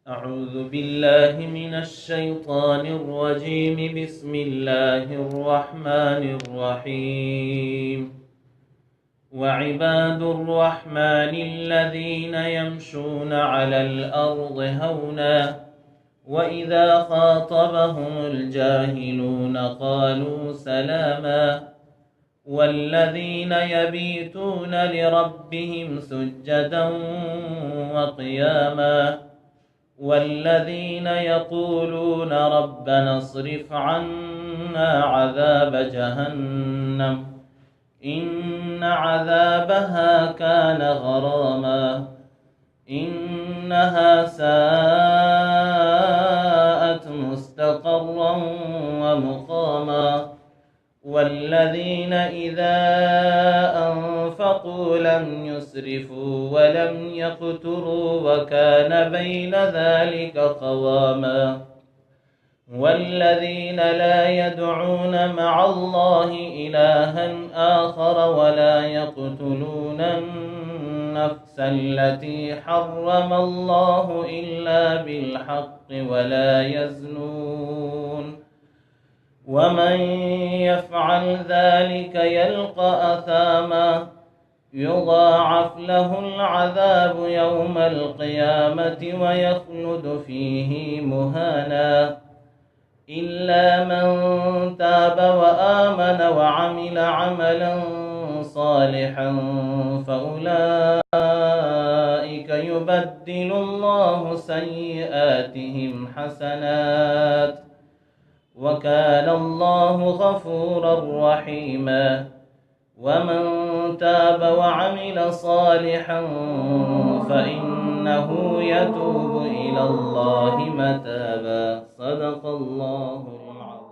أعوذ بالله من الشيطان الرجيم. بسم الله الرحمن الرحيم. وعباد الرحمن الذين يمشون على الأرض هونا وإذا خاطبهم الجاهلون قالوا سلاما والذين يبيتون لربهم سجدا وقياما والذين يقولون ربنا اصرف عنا عذاب جهنم إن عذابها كان غراما إنها ساءت مستقرا ومقاما والذين إذا أنفقوا لم يسرفوا ولم يقتروا وكان بين ذلك قواما والذين لا يدعون مع الله إلها آخر ولا يقتلون النفس التي حرم الله إلا بالحق ولا يزنون ومن يفعل ذلك يلقى أثاما يضاعف له العذاب يوم القيامة ويخلد فيه مهانا إلا من تاب وآمن وعمل عملا صالحا فأولئك يبدل الله سيئاتهم حسنات وكان الله غفورا رحيما ومن تاب وعمل صالحا فإنه يتوب إلى الله متابا. صدق الله العظيم.